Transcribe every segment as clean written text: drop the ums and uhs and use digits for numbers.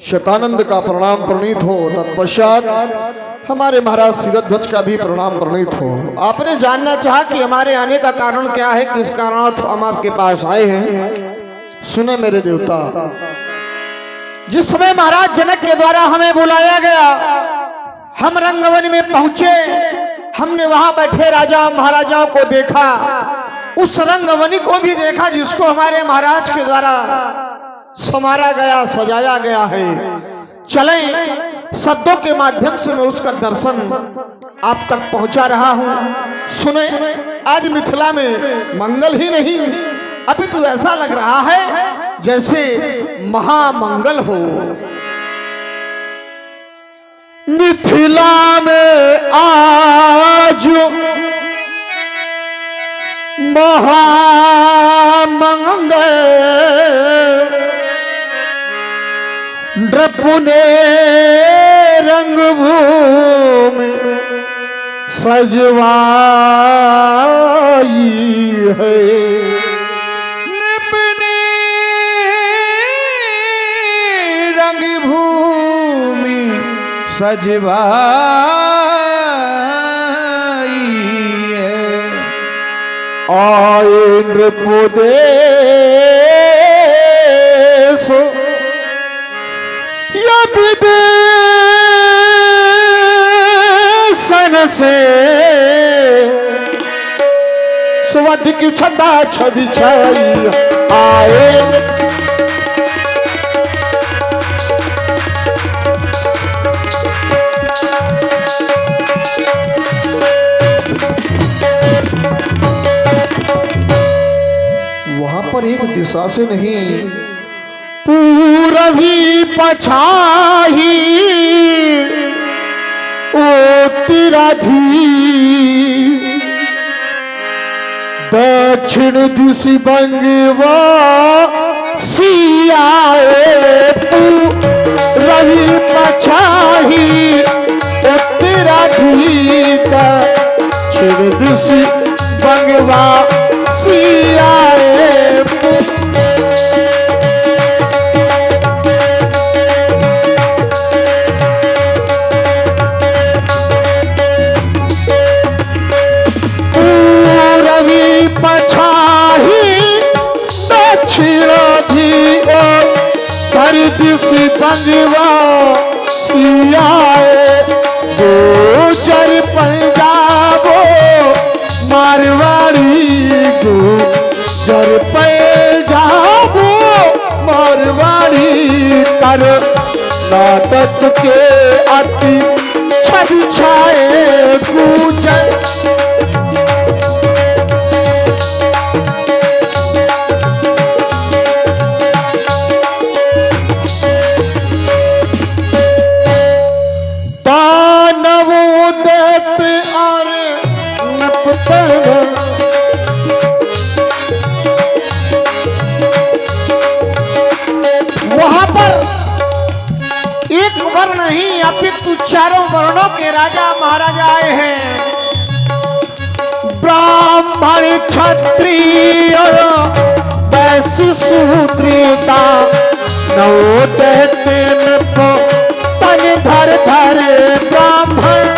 शतानंद का प्रणाम प्रणीत हो। तत्पश्चात हमारे महाराज सिरध्वज का भी प्रणाम प्रणीत हो। आपने जानना चाहा कि हमारे आने का कारण क्या है, किस कारण हम आपके पास आए हैं। सुने मेरे देवता, जिस समय महाराज जनक के द्वारा हमें बुलाया गया, हम रंगवन में पहुंचे, हमने वहां बैठे राजा महाराजाओं को देखा, उस रंगवनी को भी देखा जिसको हमारे महाराज के द्वारा संवारा गया, सजाया गया है। चलें, शब्दों के माध्यम से मैं उसका दर्शन आप तक पहुंचा रहा हूं। सुने, आज मिथिला में मंगल ही नहीं, अभी तो ऐसा लग रहा है जैसे महामंगल हो। मिथिला में आज महामंगल, नृपुने रंगभूमि सजवाई है। नृपुने रंगभूमि सजवाई है। आए नृपदेश विदेशन से, सुवध की छटा छवि छाई आए। वहां पर एक दिशा से नहीं, पूरबी पछाही उत्तराधी, दक्षिण दिशि बंगवा सियाए। पूरबी पछाही उत्तराधी, दक्षिण दिशि बंगवा सियाए। दिशि बंगवा सियाए। गोचर पंजाबो मारवाड़ी, गोचर पंजाबो मारवाड़ी, कर नाटक के अति छवि छाए गुजर। वहां पर एक वर्ण नहीं, अपितु चारों वर्णों के राजा महाराजा आए हैं। ब्राह्मण क्षत्रिय वैश्य शूद्रता, नौ दैत्य तन धर धर ब्राह्मण।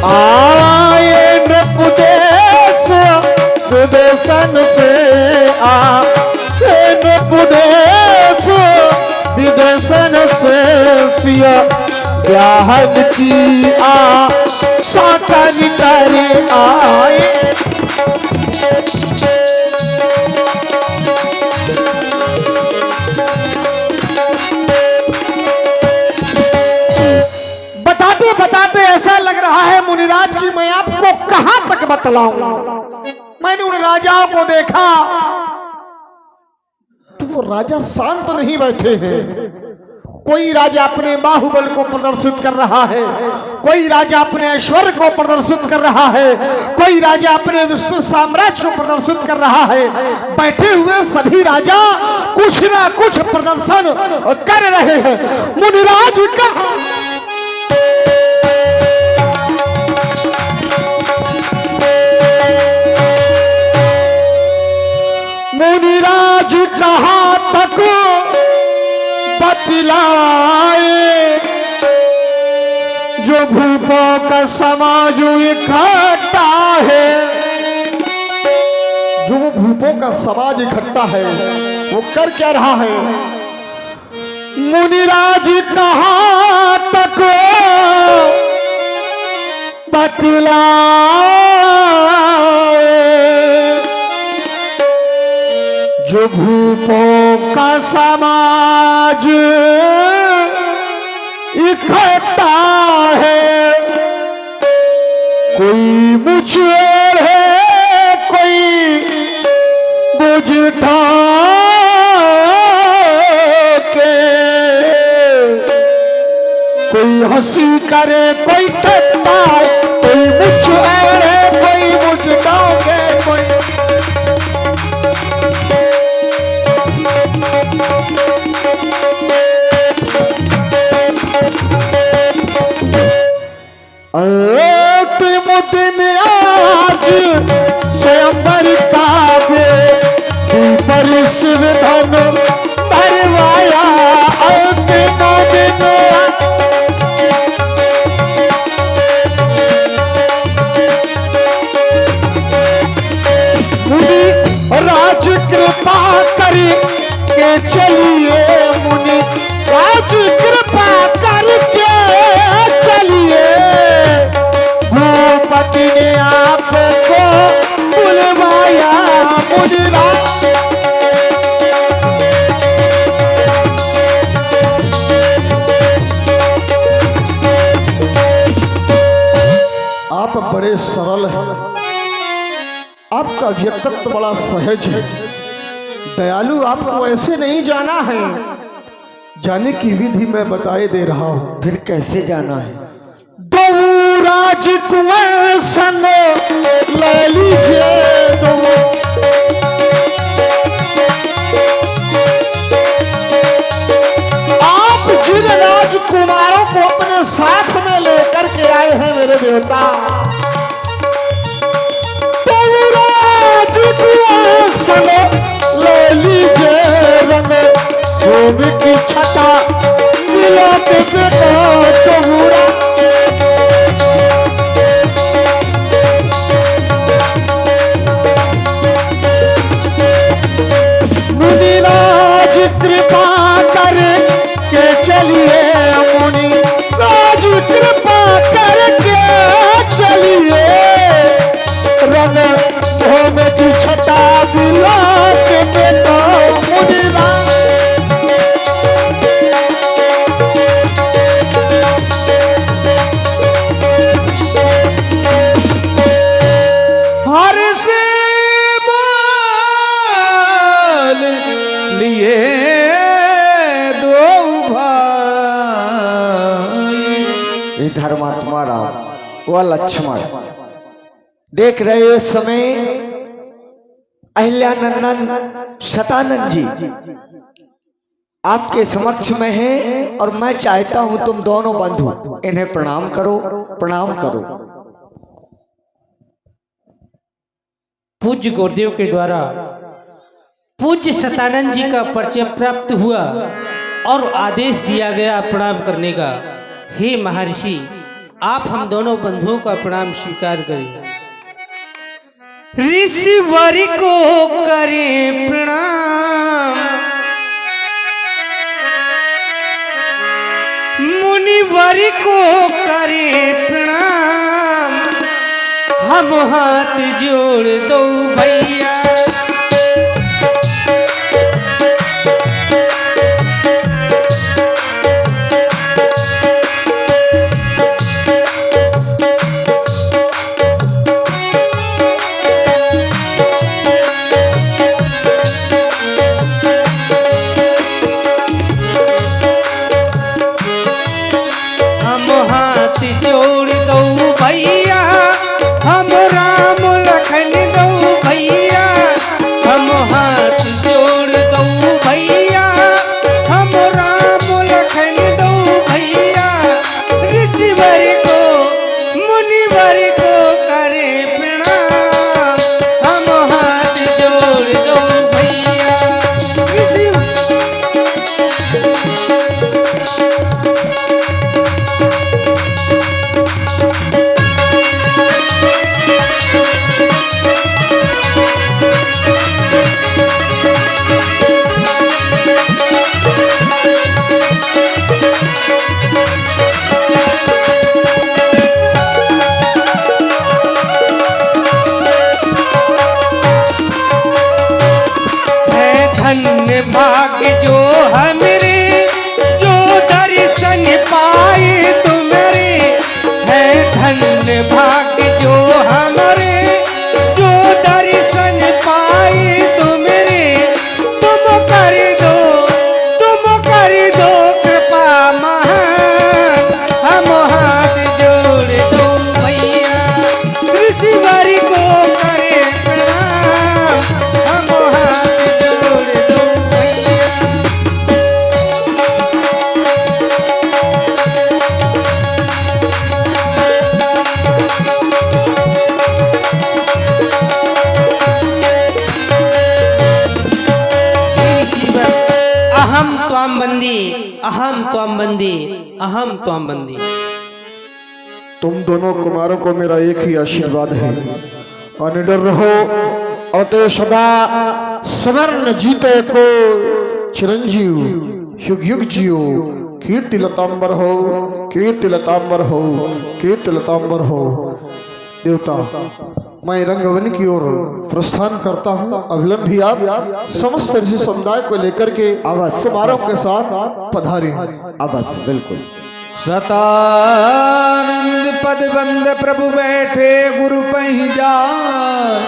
आए नृपदेश विदेशन से, आए नृपदेश विदेशन से, सिया ब्याहन की आशा कर आए। बताते ऐसा लग रहा है मुनिराज की मैं आपको कहां तक बतलाऊं। मैंने उन राजाओं को देखा तो वो राजा शांत नहीं बैठे हैं। कोई राजा अपने बाहुबल को प्रदर्शित कर रहा है, कोई राजा अपने ऐश्वर्य को प्रदर्शित कर रहा है, कोई राजा अपने विश्व साम्राज्य को प्रदर्शित कर रहा है। बैठे हुए सभी राजा कुछ ना कुछ प्रदर्शन कर रहे हैं। मुनिराज कहा बतलाए, जो भूपों का समाज इकट्ठा है, जो भूपों का समाज इकट्ठा है वो कर क्या रहा है? मुनिराज कहाँ तक बतलाए, जो भूपों का समाज इकट्ठा है, कोई मुझेर है, कोई बुझता के, कोई हंसी करे, कोई ठट्टा, कोई मुझेर है, कोई बुझता के, कोई अंतिम दिन आज स्वयंवर काव्य पर शिव धन भरवाया, अंतिम दिन मुनि राज कृपा करी के चलिए, मुनि राज कृपा करके चलिए, भूपति ने आपको बुलवाया, मुनि राज आप बड़े सरल हैं, आपका व्यक्तित्व बड़ा सहज है, दयालु, आपको ऐसे नहीं जाना है, जाने की विधि मैं बताए दे रहा हूं। फिर कैसे जाना है? दो राजकुमार संग ले लीजिए, आप जिन राजकुमारों को अपने साथ में लेकर के आए हैं मेरे देवता, दो राजकुमार संग ले लीजिए, रंग भूमि की छटा मिलाते तो मुनिराज कृपा कर के चलिए, मुनि राज कृपा करके चलिए, रंग भूमि की छटा मिलाते तो मुनिराज धर्मात्मा राम व लक्ष्मण देख रहे हो, इस समय अहिल्यानंदन शतानंद जी आपके समक्ष में हैं और मैं चाहता हूं तुम दोनों बंधु इन्हें प्रणाम करो, प्रणाम करो। पूज्य गुरुदेव के द्वारा पूज्य शतानंद जी का परिचय प्राप्त हुआ और आदेश दिया गया प्रणाम करने का। हे महर्षि, आप हम दोनों बंधुओं का प्रणाम स्वीकार करें। ऋषिवर को करें प्रणाम, मुनिवर को करें प्रणाम, हम हाथ जोड़ दो भैया। हम राम लखन दो भैया, भाग्य जो हमरे जो दर्शन पाए तुम्हारे है धन्य भाग्य जो हमारे जो दर्शन पाए तुम्हारे तुम कर दो कृपा महान हम हाथ जोड़ दो मैया ऋषिवर को करे प्रणाम हम हाथ जोड़ दो मैया। अहम त्वाम बंदी अहम त्वाम बंदी अहम त्वाम बंदी। तुम दोनों कुमारों को मेरा एक ही आशीर्वाद है, अनिडर रहो और सदा स्वर्ण जीते को चिरंजीव युग युग जियो। कीर्ति लतांबर हो, कीर्ति लतांबर हो, कीर्ति लतांबर हो। देवता, मैं रंगवन की ओर प्रस्थान करता हूँ। अविलंब भी आप समस्त ऋषि समुदाय को लेकर के समारोह के साथ पधारे। अवश्य, बिल्कुल। सतानंद पद बंद प्रभु बैठे गुरु पहि जाय,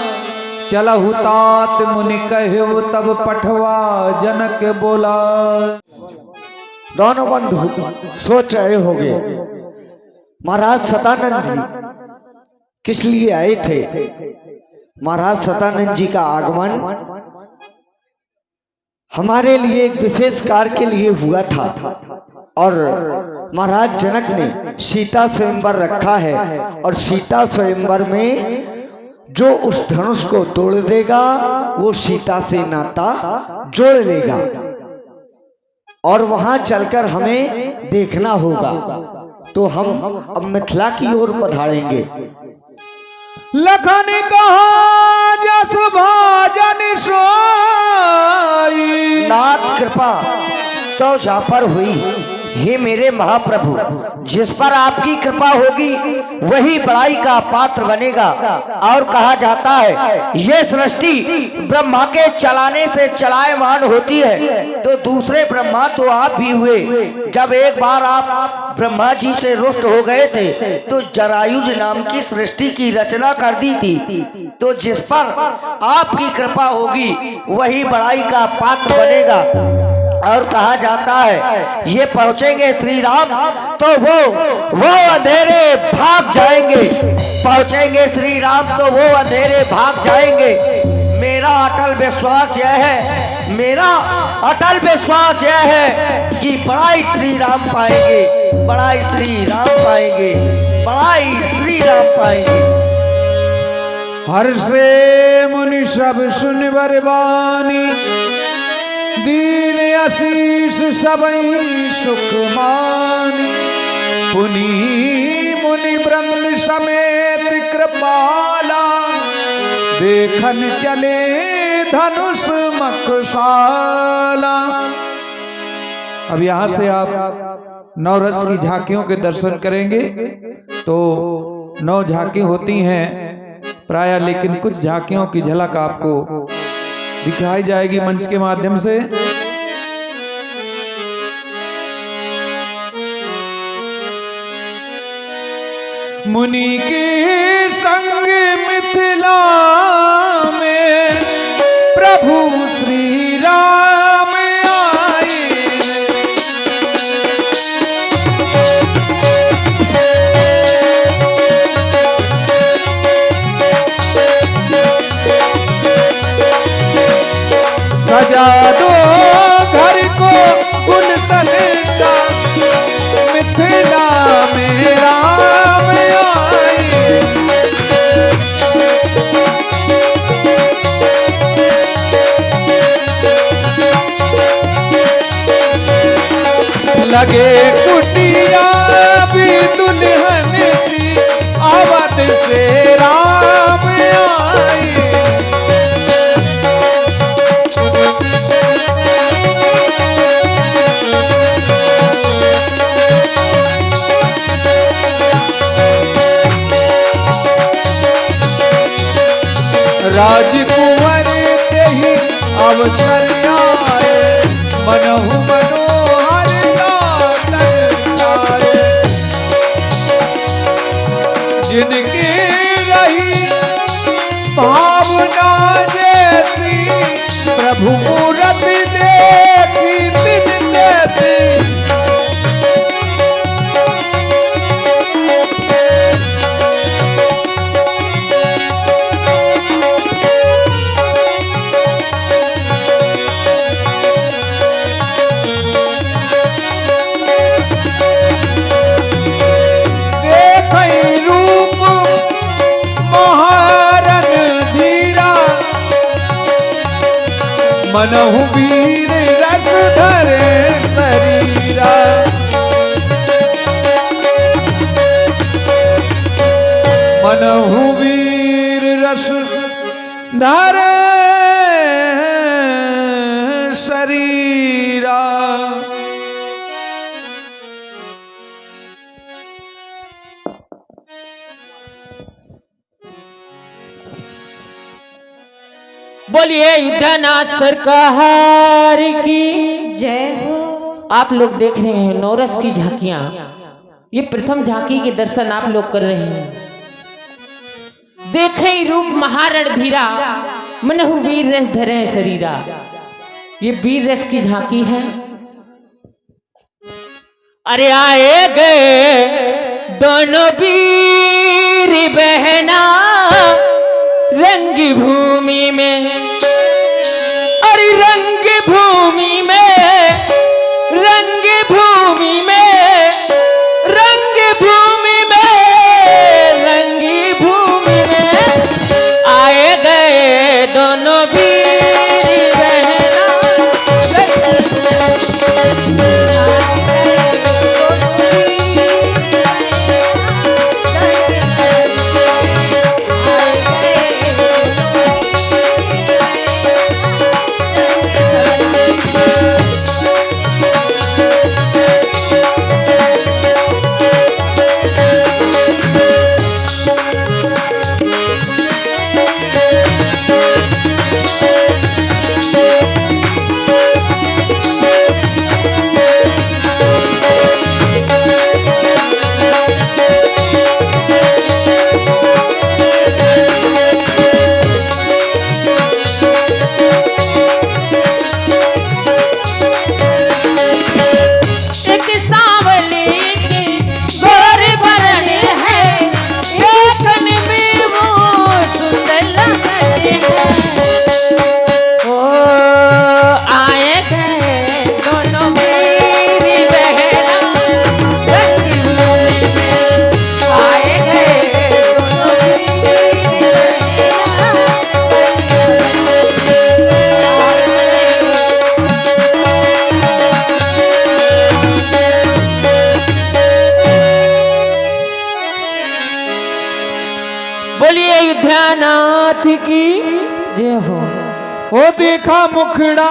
चलहु तात मुनि कहु तब पठवा जनक बोला। दोनों बंधु सोच रहे होंगे महाराज सतानंद जी किस लिए आए थे। महाराज सतानंद जी का आगमन हमारे लिए एक विशेष कार्य के लिए हुआ था और महाराज जनक ने सीता स्वयंवर रखा है और सीता स्वयंवर में जो उस धनुष को तोड़ देगा वो सीता से नाता जोड़ लेगा और वहां चलकर हमें देखना होगा। तो हम अब मिथिला की ओर पधारेंगे। लखन कहा जस भाजन सोई, नाथ कृपा तो जा पर हुई। हे मेरे महाप्रभु, जिस पर आपकी कृपा होगी वही बड़ाई का पात्र बनेगा। और कहा जाता है ये सृष्टि ब्रह्मा के चलाने से चलायमान होती है, तो दूसरे ब्रह्मा तो आप भी हुए। जब एक बार आप ब्रह्मा जी से रुष्ट हो गए थे तो जरायुज नाम की सृष्टि की रचना कर दी थी। तो जिस पर आपकी कृपा होगी वही बड़ाई का पात्र बनेगा। और कहा जाता है ये पहुंचेंगे श्री राम तो वो अंधेरे भाग जाएंगे। पहुंचेंगे श्री राम तो वो अंधेरे भाग जाएंगे। मेरा अटल विश्वास यह है, मेरा अटल विश्वास यह है कि बड़ाई श्री राम पाएंगे, बड़ाई श्री राम पाएंगे, बड़ाई श्री राम पाएंगे। हर्षे मुनि सब सुन बरबानी, दीन आशीष सबई सुख मानी। पुनि मुनि वृंद समेत कृपाला, देखन चले धनुष मखशाला। अब यहाँ से आप 9 रस की झांकियों के दर्शन करेंगे। तो 9 झांकी होती हैं प्राय, लेकिन कुछ झांकियों की झलक आपको दिखाई जाएगी मंच के माध्यम से। मुनि के संग मिथिला में प्रभु श्री राम आए। सजा दो घर को गुलशन का, मिथिला में राम आए। लगे कुटिया भी दुल्हन सी, अवध से राम आए। राजकुंवर के ही अवसर आए, मनहु मनोहर तारे जिनकी रही भावना जैसी प्रभु मूरति देखी तिन जैसी मनहु वीर रस धरे शरीरा मनहु वीर रस धरे शरीरा। बोलिए युद्धनाथ सरकार की जय हो। आप लोग देख रहे हैं नौरस की झांकियां। ये प्रथम झांकी के दर्शन आप लोग कर रहे हैं। देखे रूप महारण धीरा मनहु वीर रस धरे शरीरा। ये वीर रस की झांकी है। अरे आए गए दोनों वीर बहना रंग भूमि में। अरे रंग भूमि में रंग भूमि में रंग भूमि में रंग भूमि में आए गए दोनों वीर बहना। बोलिए युद्धनाथ की जय हो। ओ देखा मुखड़ा